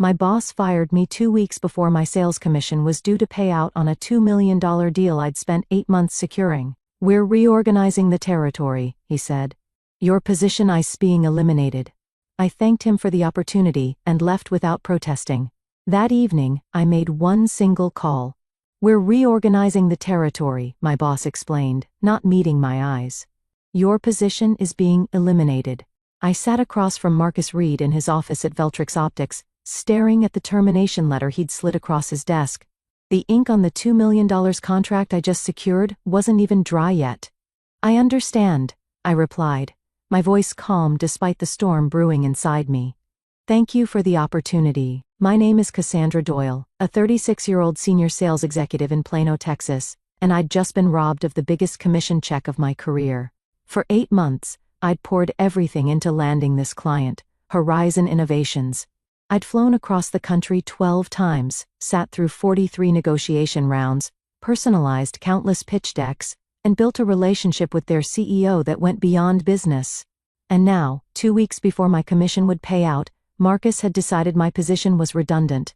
My boss fired me 2 weeks before my sales commission was due to pay out on a $2 million deal I'd spent 8 months securing. "We're reorganizing the territory," he said. "Your position is being eliminated." I thanked him for the opportunity and left without protesting. That evening, I made one single call. "We're reorganizing the territory," my boss explained, not meeting my eyes. "Your position is being eliminated." I sat across from Marcus Reed in his office at Veltrix Optics, staring at the termination letter he'd slid across his desk. The ink on the $2 million contract I just secured wasn't even dry yet. "I understand," I replied, my voice calm despite the storm brewing inside me. "Thank you for the opportunity. My name is Cassandra Doyle, a 36-year-old senior sales executive in Plano, Texas, and I'd just been robbed of the biggest commission check of my career. For 8 months, I'd poured everything into landing this client, Horizon Innovations. I'd flown across the country 12 times, sat through 43 negotiation rounds, personalized countless pitch decks, and built a relationship with their CEO that went beyond business. And now, 2 weeks before my commission would pay out, Marcus had decided my position was redundant.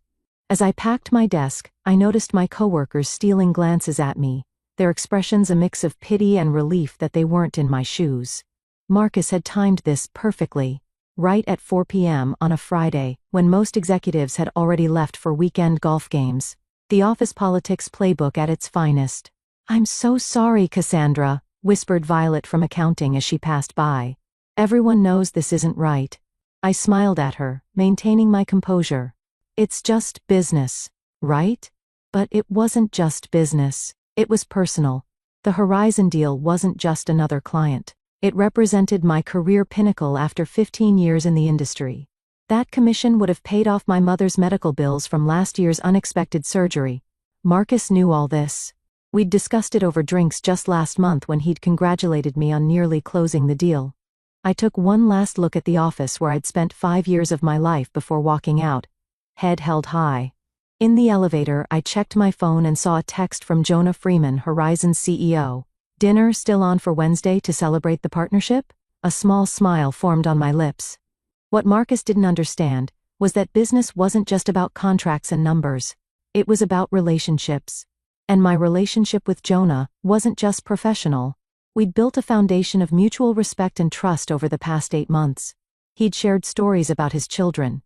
As I packed my desk, I noticed my coworkers stealing glances at me, their expressions a mix of pity and relief that they weren't in my shoes. Marcus had timed this perfectly. Right at 4 p.m. on a Friday, when most executives had already left for weekend golf games. The office politics playbook at its finest. "I'm so sorry, Cassandra," whispered Violet from accounting as she passed by. "Everyone knows this isn't right." I smiled at her, maintaining my composure. "It's just business, right?" But it wasn't just business. It was personal. The Horizon deal wasn't just another client. It represented my career pinnacle after 15 years in the industry. That commission would have paid off my mother's medical bills from last year's unexpected surgery. Marcus knew all this. We'd discussed it over drinks just last month when he'd congratulated me on nearly closing the deal. I took one last look at the office where I'd spent 5 years of my life before walking out, head held high. In the elevator, I checked my phone and saw a text from Jonah Freeman, Horizon's CEO. "Dinner still on for Wednesday to celebrate the partnership?" A small smile formed on my lips. What Marcus didn't understand was that business wasn't just about contracts and numbers. It was about relationships. And my relationship with Jonah wasn't just professional. We'd built a foundation of mutual respect and trust over the past 8 months. He'd shared stories about his children.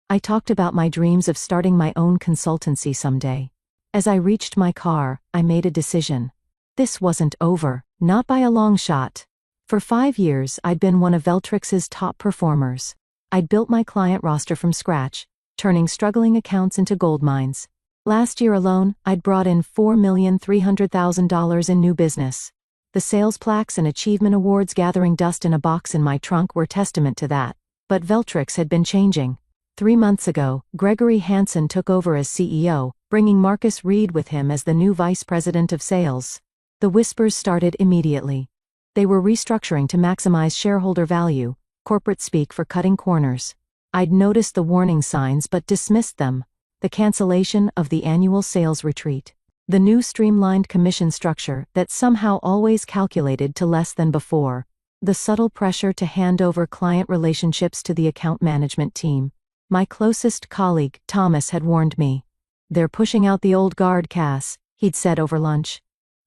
I talked about my dreams of starting my own consultancy someday. As I reached my car, I made a decision. This wasn't over, not by a long shot. For 5 years, I'd been one of Veltrix's top performers. I'd built my client roster from scratch, turning struggling accounts into gold mines. Last year alone, I'd brought in $4,300,000 in new business. The sales plaques and achievement awards gathering dust in a box in my trunk were testament to that. But Veltrix had been changing. 3 months ago, Gregory Hansen took over as CEO, bringing Marcus Reed with him as the new vice president of sales. The whispers started immediately. They were restructuring to maximize shareholder value, corporate speak for cutting corners. I'd noticed the warning signs but dismissed them. The cancellation of the annual sales retreat. The new streamlined commission structure that somehow always calculated to less than before. The subtle pressure to hand over client relationships to the account management team. My closest colleague, Thomas, had warned me. "They're pushing out the old guard, Cass," he'd said over lunch.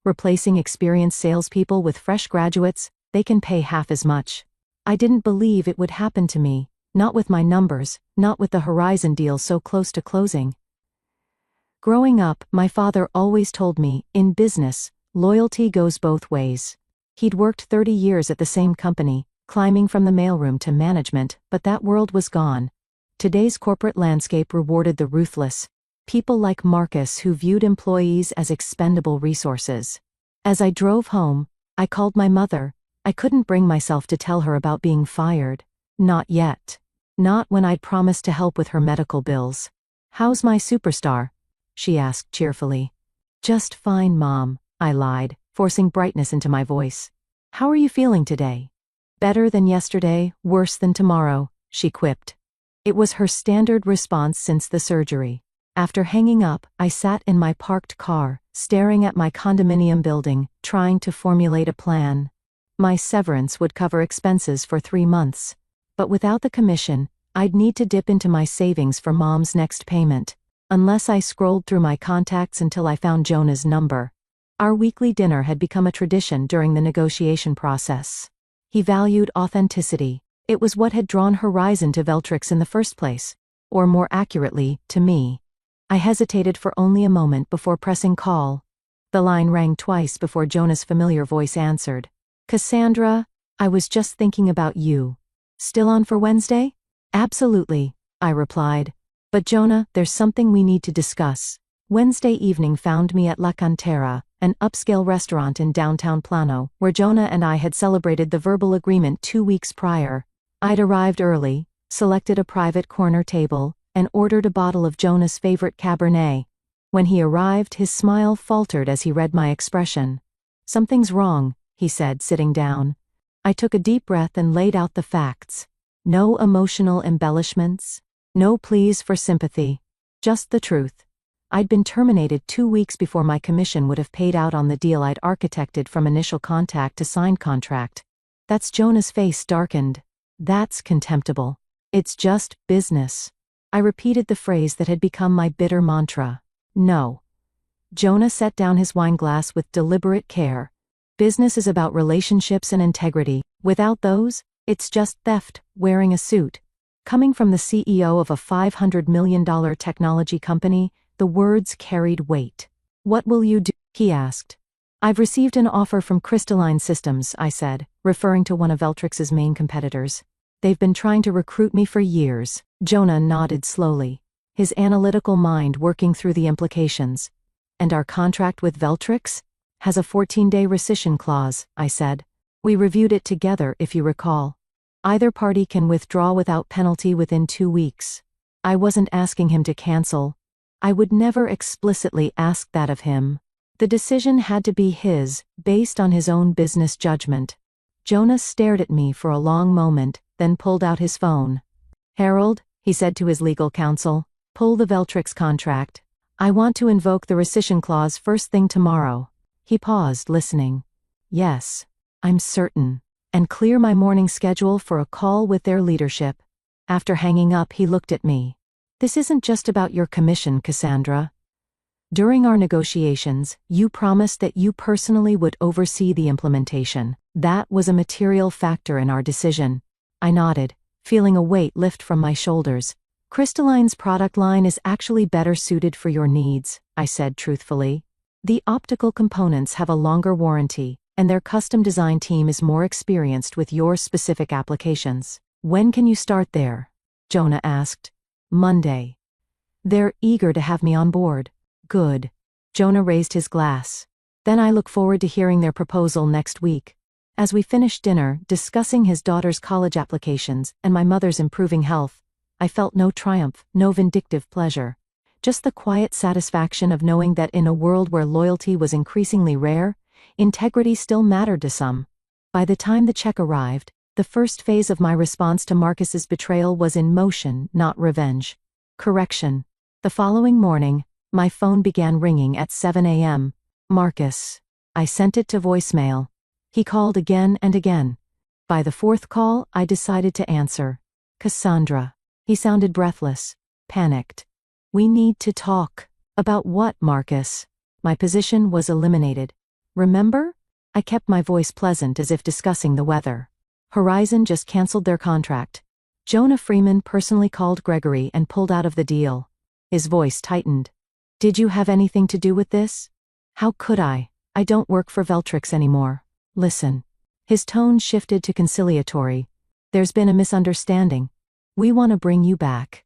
"Replacing experienced salespeople with fresh graduates, they can pay half as much." I didn't believe it would happen to me, not with my numbers, not with the Horizon deal so close to closing. Growing up, my father always told me, in business, loyalty goes both ways. He'd worked 30 years at the same company, climbing from the mailroom to management, but that world was gone. Today's corporate landscape rewarded the ruthless. People like Marcus who viewed employees as expendable resources. As I drove home, I called my mother. I couldn't bring myself to tell her about being fired. Not yet. Not when I'd promised to help with her medical bills. "How's my superstar?" she asked cheerfully. "Just fine, Mom," I lied, forcing brightness into my voice. "How are you feeling today?" "Better than yesterday, worse than tomorrow," she quipped. It was her standard response since the surgery. After hanging up, I sat in my parked car, staring at my condominium building, trying to formulate a plan. My severance would cover expenses for 3 months. But without the commission, I'd need to dip into my savings for Mom's next payment, unless I scrolled through my contacts until I found Jonah's number. Our weekly dinner had become a tradition during the negotiation process. He valued authenticity. It was what had drawn Horizon to Veltrix in the first place, or more accurately, to me. I hesitated for only a moment before pressing call. The line rang twice before Jonah's familiar voice answered. Cassandra, I was just thinking about you. Still on for Wednesday? Absolutely, I replied. But Jonah, there's something we need to discuss. Wednesday evening found me at La Cantera, an upscale restaurant in downtown Plano, where Jonah and I had celebrated the verbal agreement 2 weeks prior. I'd arrived early, selected a private corner table, and ordered a bottle of Jonah's favorite Cabernet. When he arrived, his smile faltered as he read my expression. Something's wrong, he said, sitting down. I took a deep breath and laid out the facts. No emotional embellishments, no pleas for sympathy. Just the truth. I'd been terminated 2 weeks before my commission would have paid out on the deal I'd architected from initial contact to signed contract. That's Jonah's face darkened. That's contemptible. It's just business. I repeated the phrase that had become my bitter mantra. No. Jonah set down his wineglass with deliberate care. Business is about relationships and integrity. Without those, it's just theft, wearing a suit. Coming from the CEO of a $500 million technology company, the words carried weight. What will you do? He asked. I've received an offer from Crystalline Systems, I said, referring to one of Veltrix's main competitors. They've been trying to recruit me for years. Jonah nodded slowly, his analytical mind working through the implications. And our contract with Veltrix has a 14-day rescission clause, I said. We reviewed it together, if you recall. Either party can withdraw without penalty within 2 weeks. I wasn't asking him to cancel. I would never explicitly ask that of him. The decision had to be his, based on his own business judgment. Jonah stared at me for a long moment, then pulled out his phone. Harold, he said to his legal counsel, pull the Veltrix contract. I want to invoke the rescission clause first thing tomorrow. He paused, listening. Yes, I'm certain. And clear my morning schedule for a call with their leadership. After hanging up, he looked at me. This isn't just about your commission, Cassandra. During our negotiations, you promised that you personally would oversee the implementation. That was a material factor in our decision. I nodded, feeling a weight lift from my shoulders. Crystalline's product line is actually better suited for your needs, I said truthfully. The optical components have a longer warranty, and their custom design team is more experienced with your specific applications. When can you start there? Jonah asked. Monday. They're eager to have me on board. Good. Jonah raised his glass. Then I look forward to hearing their proposal next week. As we finished dinner, discussing his daughter's college applications and my mother's improving health, I felt no triumph, no vindictive pleasure. Just the quiet satisfaction of knowing that in a world where loyalty was increasingly rare, integrity still mattered to some. By the time the check arrived, the first phase of my response to Marcus's betrayal was in motion, not revenge. Correction. The following morning, my phone began ringing at 7 a.m. Marcus. I sent it to voicemail. He called again and again. By the fourth call, I decided to answer. Cassandra. He sounded breathless, panicked. We need to talk. About what, Marcus? My position was eliminated. Remember? I kept my voice pleasant as if discussing the weather. Horizon just canceled their contract. Jonah Freeman personally called Gregory and pulled out of the deal. His voice tightened. Did you have anything to do with this? How could I? I don't work for Veltrix anymore. Listen. His tone shifted to conciliatory. There's been a misunderstanding. We want to bring you back.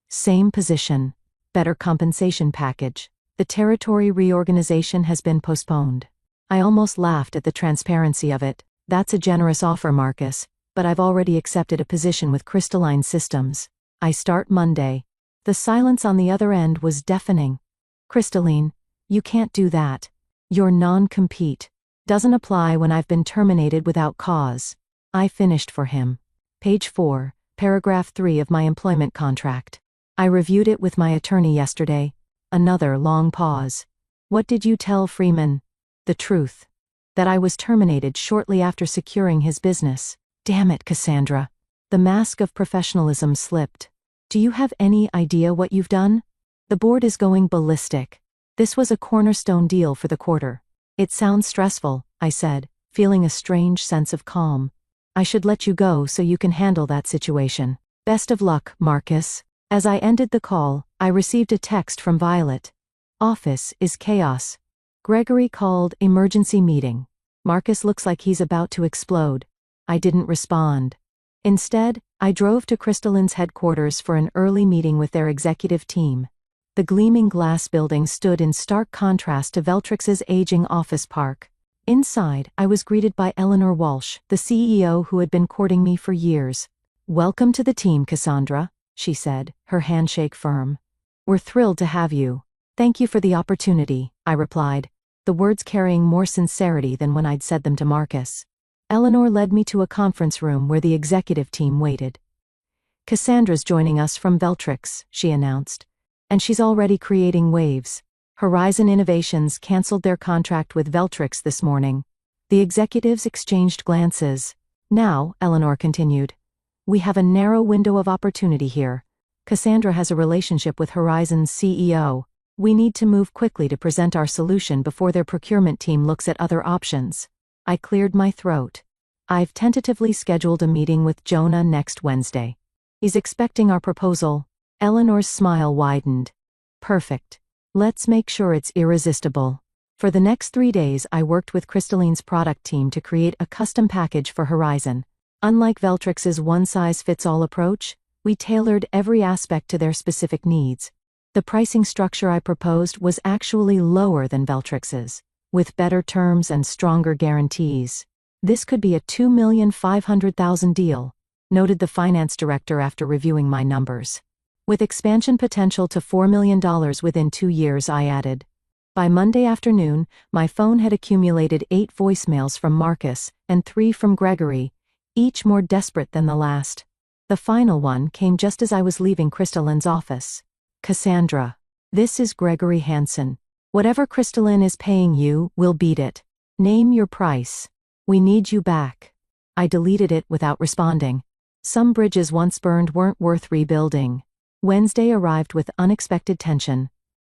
Same position. Better compensation package. The territory reorganization has been postponed. I almost laughed at the transparency of it. That's a generous offer, Marcus, but I've already accepted a position with Crystalline Systems. I start Monday. The silence on the other end was deafening. Crystalline, you can't do that. Your non-compete doesn't apply when I've been terminated without cause. I finished for him. Page 4, paragraph 3 of my employment contract. I reviewed it with my attorney yesterday. Another long pause. What did you tell Freeman? The truth. That I was terminated shortly after securing his business. Damn it, Cassandra. The mask of professionalism slipped. Do you have any idea what you've done? The board is going ballistic. This was a cornerstone deal for the quarter. It sounds stressful, I said, feeling a strange sense of calm. I should let you go so you can handle that situation. Best of luck, Marcus. As I ended the call, I received a text from Violet. Office is chaos. Gregory called emergency meeting. Marcus looks like he's about to explode. I didn't respond. Instead, I drove to Crystalline's headquarters for an early meeting with their executive team. The gleaming glass building stood in stark contrast to Veltrix's aging office park. Inside, I was greeted by Eleanor Walsh, the CEO who had been courting me for years. Welcome to the team, Cassandra, she said, her handshake firm. We're thrilled to have you. Thank you for the opportunity, I replied, the words carrying more sincerity than when I'd said them to Marcus. Eleanor led me to a conference room where the executive team waited. Cassandra's joining us from Veltrix, she announced. And she's already creating waves. Horizon Innovations canceled their contract with Veltrix this morning. The executives exchanged glances. Now, Eleanor continued, we have a narrow window of opportunity here. Cassandra has a relationship with Horizon's CEO. We need to move quickly to present our solution before their procurement team looks at other options. I cleared my throat. I've tentatively scheduled a meeting with Jonah next Wednesday. He's expecting our proposal. Eleanor's smile widened. Perfect. Let's make sure it's irresistible. For the next 3 days I worked with Crystalline's product team to create a custom package for Horizon. Unlike Veltrix's one-size-fits-all approach, we tailored every aspect to their specific needs. The pricing structure I proposed was actually lower than Veltrix's, with better terms and stronger guarantees. This could be a $2,500,000 deal, noted the finance director after reviewing my numbers. With expansion potential to $4 million within 2 years, I added. By Monday afternoon, my phone had accumulated 8 voicemails from Marcus and 3 from Gregory, each more desperate than the last. The final one came just as I was leaving Crystalline's office. Cassandra. This is Gregory Hansen. Whatever Crystalline is paying you, we'll beat it. Name your price. We need you back. I deleted it without responding. Some bridges once burned weren't worth rebuilding. Wednesday arrived with unexpected tension.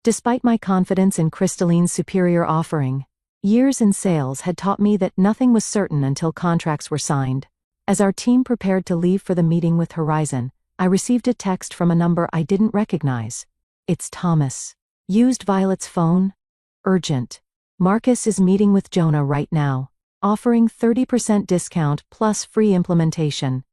Despite my confidence in Crystalline's superior offering, years in sales had taught me that nothing was certain until contracts were signed. As our team prepared to leave for the meeting with Horizon, I received a text from a number I didn't recognize. It's Thomas. Used Violet's phone? Urgent. Marcus is meeting with Jonah right now, offering 30% discount plus free implementation.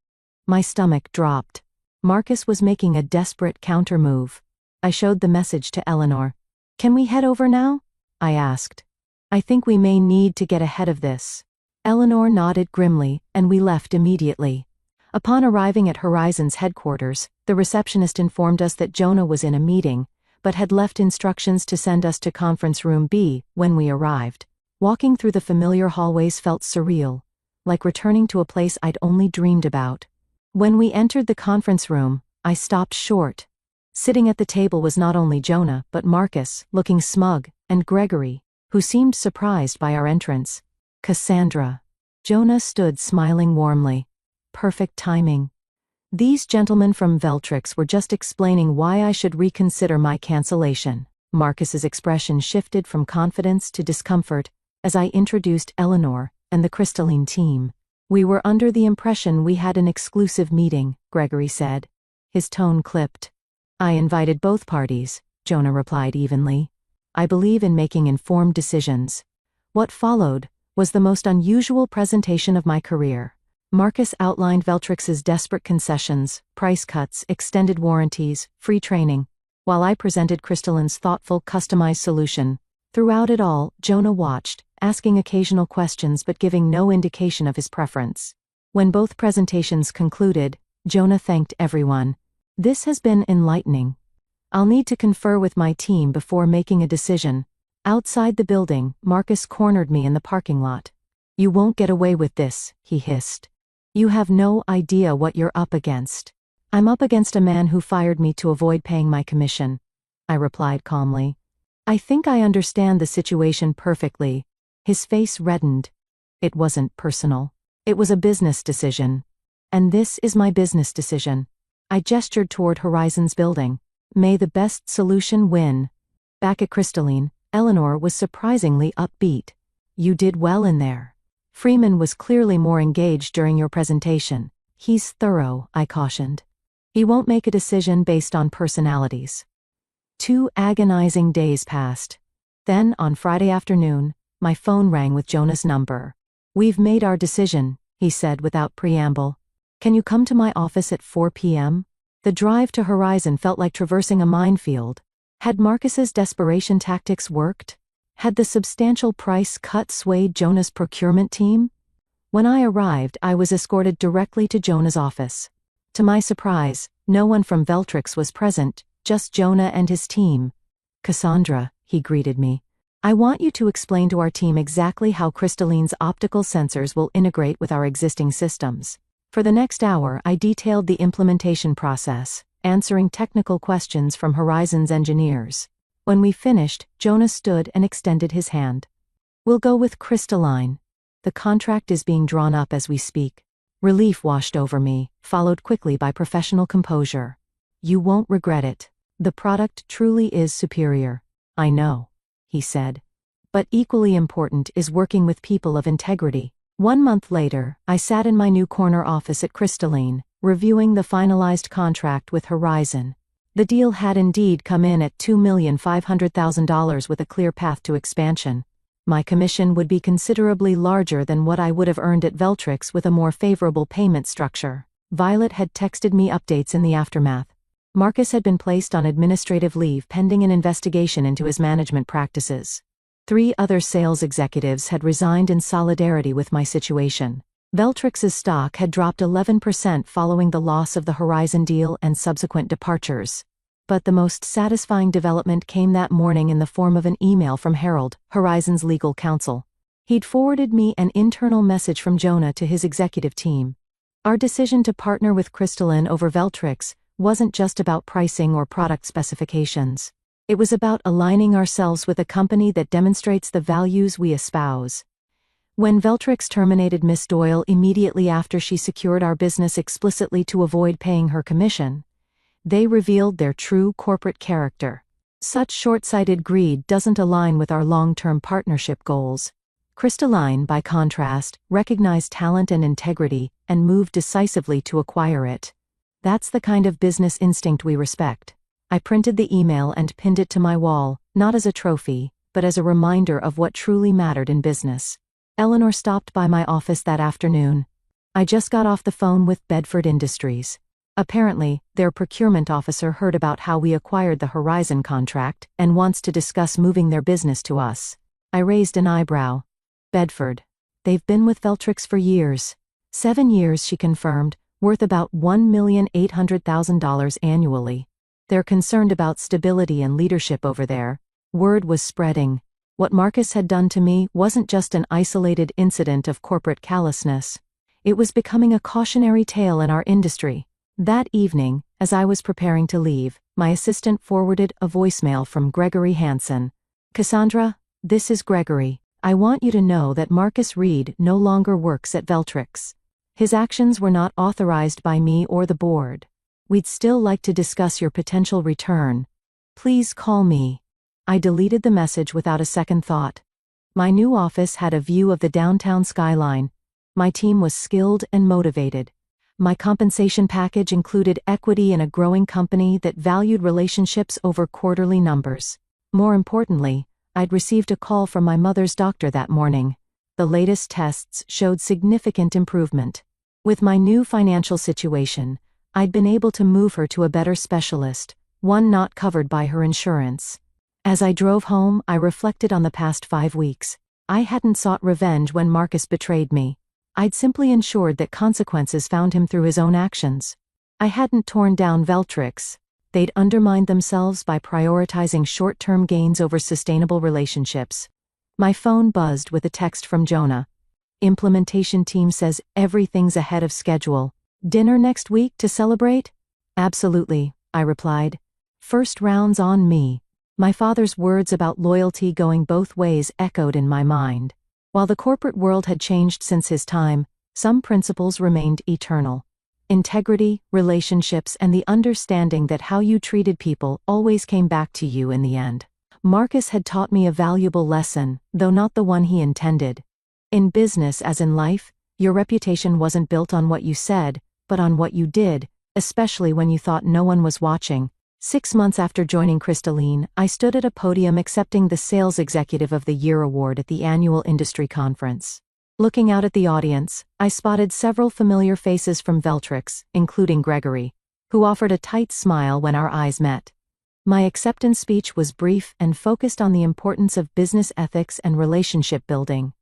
My stomach dropped. Marcus was making a desperate counter-move. I showed the message to Eleanor. Can we head over now? I asked. I think we may need to get ahead of this. Eleanor nodded grimly, and we left immediately. Upon arriving at Horizon's headquarters, the receptionist informed us that Jonah was in a meeting, but had left instructions to send us to Conference Room B when we arrived. Walking through the familiar hallways felt surreal, like returning to a place I'd only dreamed about. When we entered the conference room, I stopped short. Sitting at the table was not only Jonah, but Marcus, looking smug, and Gregory, who seemed surprised by our entrance. Cassandra. Jonah stood smiling warmly. Perfect timing. These gentlemen from Veltrix were just explaining why I should reconsider my cancellation. Marcus's expression shifted from confidence to discomfort as I introduced Eleanor and the Crystalline team. We were under the impression we had an exclusive meeting, Gregory said. His tone clipped. I invited both parties, Jonah replied evenly. I believe in making informed decisions. What followed was the most unusual presentation of my career. Marcus outlined Veltrix's desperate concessions, price cuts, extended warranties, free training, while I presented Crystalline's thoughtful, customized solution. Throughout it all, Jonah watched, asking occasional questions but giving no indication of his preference. When both presentations concluded, Jonah thanked everyone. This has been enlightening. I'll need to confer with my team before making a decision. Outside the building, Marcus cornered me in the parking lot. You won't get away with this, he hissed. You have no idea what you're up against. I'm up against a man who fired me to avoid paying my commission, I replied calmly. I think I understand the situation perfectly. His face reddened. It wasn't personal. It was a business decision. And this is my business decision. I gestured toward Horizon's building. May the best solution win. Back at Crystalline, Eleanor was surprisingly upbeat. You did well in there. Freeman was clearly more engaged during your presentation. He's thorough, I cautioned. He won't make a decision based on personalities. 2 agonizing days passed. Then, on Friday afternoon, my phone rang with Jonah's number. We've made our decision, he said without preamble. Can you come to my office at 4 p.m.? The drive to Horizon felt like traversing a minefield. Had Marcus's desperation tactics worked? Had the substantial price cut swayed Jonah's procurement team? When I arrived, I was escorted directly to Jonah's office. To my surprise, no one from Veltrix was present, just Jonah and his team. Cassandra, he greeted me. I want you to explain to our team exactly how Crystalline's optical sensors will integrate with our existing systems. For the next hour, I detailed the implementation process, answering technical questions from Horizon's engineers. When we finished, Jonah stood and extended his hand. We'll go with Crystalline. The contract is being drawn up as we speak. Relief washed over me, followed quickly by professional composure. You won't regret it. The product truly is superior. I know, he said. But equally important is working with people of integrity. 1 month later, I sat in my new corner office at Crystalline, reviewing the finalized contract with Horizon. The deal had indeed come in at $2,500,000 with a clear path to expansion. My commission would be considerably larger than what I would have earned at Veltrix with a more favorable payment structure. Violet had texted me updates in the aftermath. Marcus had been placed on administrative leave pending an investigation into his management practices. 3 other sales executives had resigned in solidarity with my situation. Veltrix's stock had dropped 11% following the loss of the Horizon deal and subsequent departures. But the most satisfying development came that morning in the form of an email from Harold, Horizon's legal counsel. He'd forwarded me an internal message from Jonah to his executive team. Our decision to partner with Crystalline over Veltrix wasn't just about pricing or product specifications. It was about aligning ourselves with a company that demonstrates the values we espouse. When Veltrix terminated Miss Doyle immediately after she secured our business explicitly to avoid paying her commission, they revealed their true corporate character. Such short-sighted greed doesn't align with our long-term partnership goals. Crystalline, by contrast, recognized talent and integrity and moved decisively to acquire it. That's the kind of business instinct we respect. I printed the email and pinned it to my wall, not as a trophy, but as a reminder of what truly mattered in business. Eleanor stopped by my office that afternoon. I just got off the phone with Bedford Industries. Apparently, their procurement officer heard about how we acquired the Horizon contract and wants to discuss moving their business to us. I raised an eyebrow. Bedford. They've been with Veltrix for years. 7 years, she confirmed, worth about $1,800,000 annually. They're concerned about stability and leadership over there. Word was spreading. What Marcus had done to me wasn't just an isolated incident of corporate callousness. It was becoming a cautionary tale in our industry. That evening, as I was preparing to leave, my assistant forwarded a voicemail from Gregory Hansen. Cassandra, this is Gregory. I want you to know that Marcus Reed no longer works at Veltrix. His actions were not authorized by me or the board. We'd still like to discuss your potential return. Please call me. I deleted the message without a second thought. My new office had a view of the downtown skyline. My team was skilled and motivated. My compensation package included equity in a growing company that valued relationships over quarterly numbers. More importantly, I'd received a call from my mother's doctor that morning. The latest tests showed significant improvement. With my new financial situation, I'd been able to move her to a better specialist, one not covered by her insurance. As I drove home, I reflected on the past 5 weeks. I hadn't sought revenge when Marcus betrayed me. I'd simply ensured that consequences found him through his own actions. I hadn't torn down Veltrix. They'd undermined themselves by prioritizing short-term gains over sustainable relationships. My phone buzzed with a text from Jonah. Implementation team says everything's ahead of schedule. Dinner next week to celebrate? Absolutely, I replied. First round's on me. My father's words about loyalty going both ways echoed in my mind. While the corporate world had changed since his time, some principles remained eternal. Integrity, relationships, and the understanding that how you treated people always came back to you in the end. Marcus had taught me a valuable lesson, though not the one he intended. In business as in life, your reputation wasn't built on what you said, but on what you did, especially when you thought no one was watching. 6 months after joining Crystalline, I stood at a podium accepting the Sales Executive of the Year award at the annual industry conference. Looking out at the audience, I spotted several familiar faces from Veltrix, including Gregory, who offered a tight smile when our eyes met. My acceptance speech was brief and focused on the importance of business ethics and relationship building.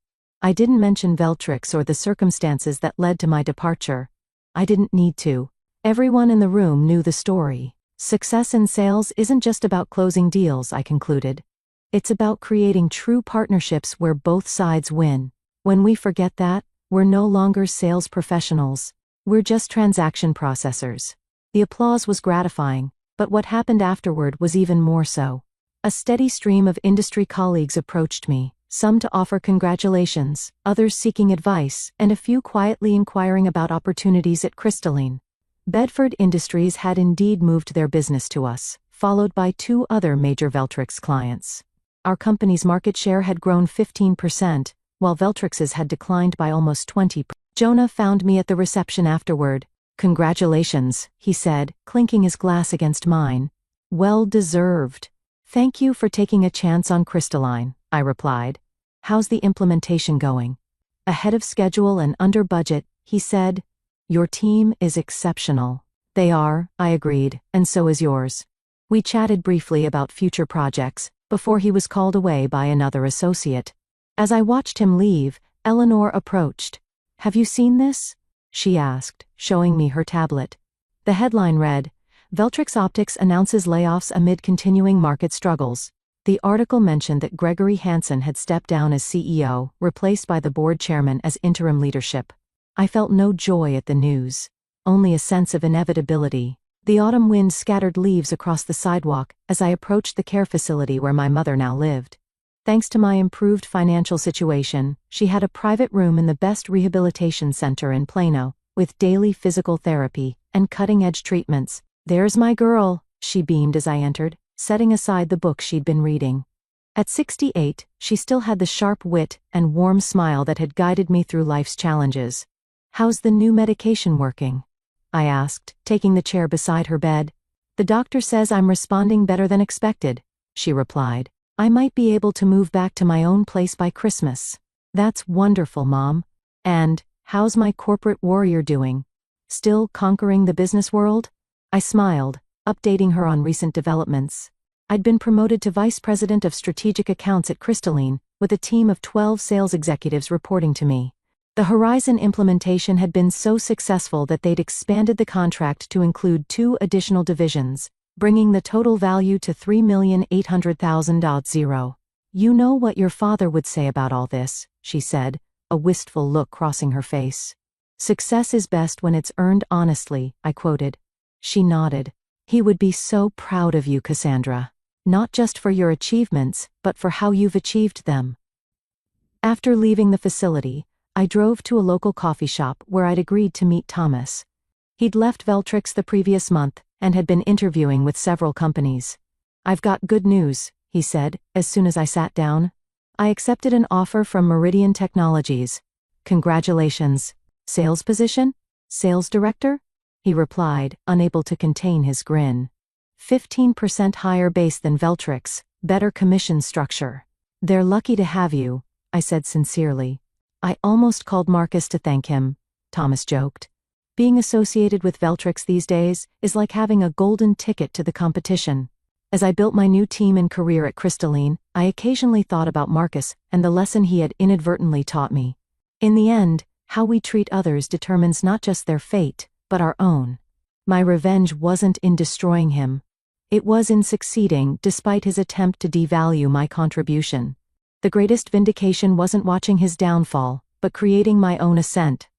I didn't mention Veltrix or the circumstances that led to my departure. I didn't need to. Everyone in the room knew the story. Success in sales isn't just about closing deals, I concluded. It's about creating true partnerships where both sides win. When we forget that, we're no longer sales professionals. We're just transaction processors. The applause was gratifying, but what happened afterward was even more so. A steady stream of industry colleagues approached me, some to offer congratulations, others seeking advice, and a few quietly inquiring about opportunities at Crystalline. Bedford Industries had indeed moved their business to us, followed by 2 other major Veltrix clients. Our company's market share had grown 15%, while Veltrix's had declined by almost 20%. Jonah found me at the reception afterward. "Congratulations," he said, clinking his glass against mine. "Well deserved." "Thank you for taking a chance on Crystalline," I replied. "How's the implementation going?" "Ahead of schedule and under budget," he said. "Your team is exceptional." "They are," I agreed, "and so is yours." We chatted briefly about future projects, before he was called away by another associate. As I watched him leave, Eleanor approached. "Have you seen this?" she asked, showing me her tablet. The headline read, "Veltrix Optics announces layoffs amid continuing market struggles." The article mentioned that Gregory Hansen had stepped down as CEO, replaced by the board chairman as interim leadership. I felt no joy at the news, only a sense of inevitability. The autumn wind scattered leaves across the sidewalk as I approached the care facility where my mother now lived. Thanks to my improved financial situation, she had a private room in the best rehabilitation center in Plano, with daily physical therapy and cutting-edge treatments. "There's my girl," she beamed as I entered, setting aside the book she'd been reading. At 68, she still had the sharp wit and warm smile that had guided me through life's challenges. "How's the new medication working?" I asked, taking the chair beside her bed. "The doctor says I'm responding better than expected," she replied. "I might be able to move back to my own place by Christmas." "That's wonderful, Mom. And, how's my corporate warrior doing? Still conquering the business world?" I smiled, updating her on recent developments. I'd been promoted to Vice President of Strategic Accounts at Crystalline, with a team of 12 sales executives reporting to me. The Horizon implementation had been so successful that they'd expanded the contract to include 2 additional divisions, bringing the total value to $3,800,000. "You know what your father would say about all this," she said, a wistful look crossing her face. "Success is best when it's earned honestly," I quoted. She nodded. "He would be so proud of you, Cassandra. Not just for your achievements, but for how you've achieved them." After leaving the facility, I drove to a local coffee shop where I'd agreed to meet Thomas. He'd left Veltrix the previous month and had been interviewing with several companies. "I've got good news," he said, as soon as I sat down. "I accepted an offer from Meridian Technologies." "Congratulations. Sales position? Sales director?" he replied, unable to contain his grin. 15% higher base than Veltrix, better commission structure. "They're lucky to have you," I said sincerely. "I almost called Marcus to thank him," Thomas joked. "Being associated with Veltrix these days is like having a golden ticket to the competition." As I built my new team and career at Crystalline, I occasionally thought about Marcus and the lesson he had inadvertently taught me. In the end, how we treat others determines not just their fate, but our own. My revenge wasn't in destroying him. It was in succeeding despite his attempt to devalue my contribution. The greatest vindication wasn't watching his downfall, but creating my own ascent.